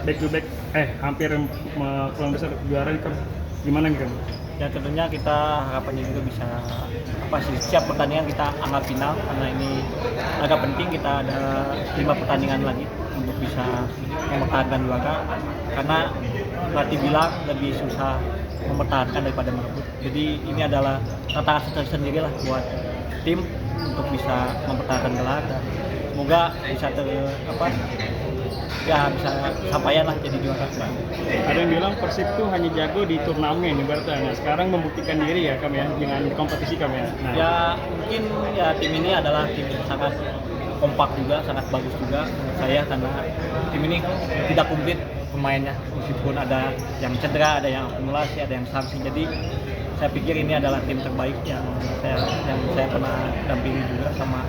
back to back hampir peluang besar juara nih Kam. Gimana nih Kam? Ya tentunya kita harapannya juga bisa siap pertandingan kita anggap final, karena ini agak penting. Kita ada 5 pertandingan lagi untuk bisa mempertahankan juara, karena pelatih bilang lebih susah mempertahankan daripada merebut. Jadi ini adalah tantangan tersendiri lah buat tim untuk bisa mempertahankan gelar, dan semoga bisa bisa sampaian lah jadi juara. Ada yang bilang Persib tuh hanya jago di turnamen ibaratnya. Nah, sekarang membuktikan diri ya Kam ya dengan kompetisi Kam ya. Nah. Ya mungkin ya tim ini adalah tim yang sangat kompak juga, sangat bagus juga menurut saya, karena tim ini tidak komplit pemainnya, meskipun ada yang cedera, ada yang akumulasi, ada yang sanksi. Jadi saya pikir ini adalah tim terbaik yang saya pernah dampingi juga, sama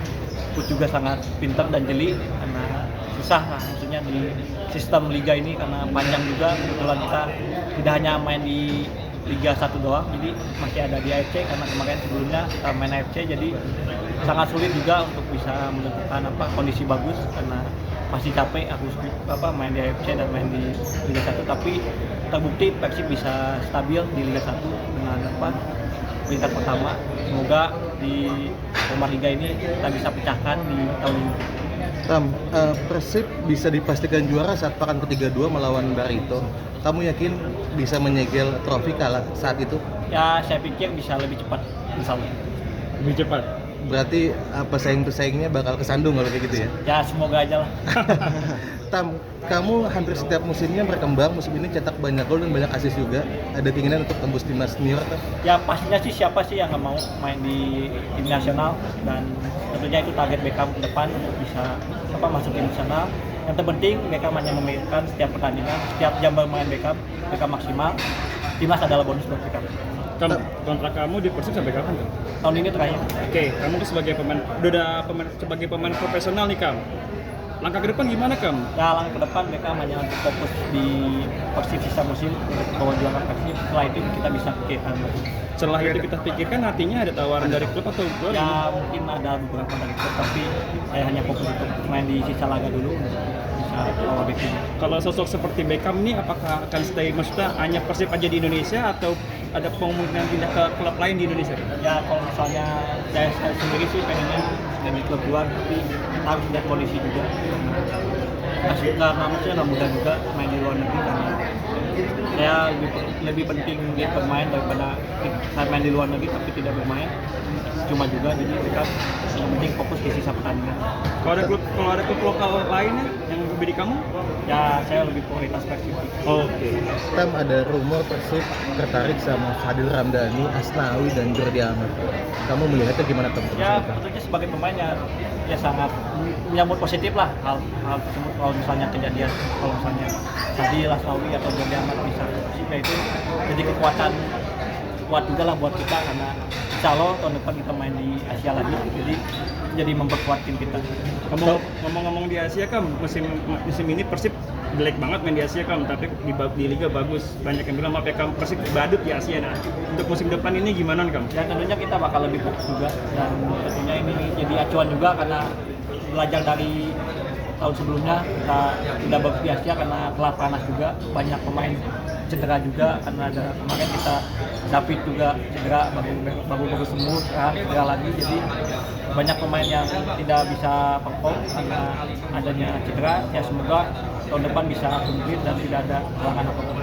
coach juga sangat pintar dan jeli, karena susah lah maksudnya di sistem liga ini karena panjang juga. Kebetulan kita tidak hanya main di Liga 1 doang, jadi masih ada di AFC, karena kemarin sebelumnya kita main AFC, jadi sangat sulit juga untuk bisa menentukan kondisi bagus, karena masih capek aku main di AFC dan main di Liga 1. Tapi terbukti Persib bisa stabil di Liga 1 dengan peringkat pertama. Semoga di Roma Liga ini kita bisa pecahkan di tahun ini. Persib bisa dipastikan juara saat pekan ke-32 melawan Barito. Kamu yakin bisa menyegel trofi kala saat itu? Ya saya pikir bisa lebih cepat, misalnya. Lebih cepat. Berarti pesaing-pesaingnya bakal kesandung kalau kayak gitu ya? Ya semoga aja lah. Kamu hampir setiap musimnya berkembang, musim ini cetak banyak gol dan banyak assist juga. Ada keinginan untuk tembus timnas senior kan? Ya pastinya sih, siapa sih yang nggak mau main di tim nasional, dan tentunya itu target Beckham ke depan untuk bisa masuk tim nasional. Yang terpenting Beckham hanya memainkan setiap pertandingan, setiap jam bermain Beckham maksimal. Timnas adalah bonus buat Beckham. Kontrak kamu di Persib sampai kapan Kam? Tahun ini terakhir. Oke, kamu sebagai sebagai pemain profesional nih Kam. Langkah ke depan gimana Kam? Ya langkah ke depan Beckham hanya untuk fokus di Persib sisa musim untuk bawa juara Persib. Setelah itu kita bisa pikirkan lagi. Setelah itu kita pikirkan, artinya ada tawaran dari klub atau klub? Ya mungkin ada beberapa dari klub, tapi saya hanya fokus untuk main di sisa laga dulu untuk bisa bawa Beckham. Kalau sosok seperti Beckham ini apakah akan stay, maksudnya hanya Persib aja di Indonesia atau ada kemungkinan pindah ke klub lain di Indonesia? Ya kalau misalnya saya sendiri sih pengennya dari klub luar, tapi harus lihat kondisi juga. Karena maksudnya nggak mudah juga main di luar negeri, karena saya lebih penting dia bermain daripada saya main di luar negeri tapi tidak bermain. Cuma juga jadi mereka yang penting fokus di sisa pertandingan. Kalau ada klub lokal lainnya yang lebih di kamu? Ya saya lebih prioritas Persib. Oke. Ada rumor Persib tertarik sama Fadil Ramdhani, Asnawi dan Jordi Amat. Kamu melihatnya gimana Tam? Ya tentunya sebagai pemain ya sangat menyambut positif lah hal tersebut. Kalau misalnya kejadian, kalau misalnya Fadil, Asnawi atau Jordi Amat bisa Persib, ya itu jadi kekuatan kuat juga lah buat kita, karena insya Allah tahun depan kita main di Asia lagi, jadi memperkuat tim kita. Ngomong-ngomong di Asia Kam, musim ini Persib jelek banget main di Asia Kam, tapi di Liga bagus. Banyak yang bilang maaf ya Kam, Persib badut di Asia. Nah, untuk musim depan ini gimana Kam? Ya tentunya kita bakal lebih fokus juga, dan tentunya ini jadi acuan juga, karena belajar dari tahun sebelumnya kita tidak bagus di Asia karena telah panas juga, banyak pemain cedera juga, karena ada kemarin kita David juga cedera, bagus sembuh, sekarang cedera lagi, jadi banyak pemain yang tidak bisa perform karena adanya cedera. Ya semoga tahun depan bisa komplit dan tidak ada halangan apapun.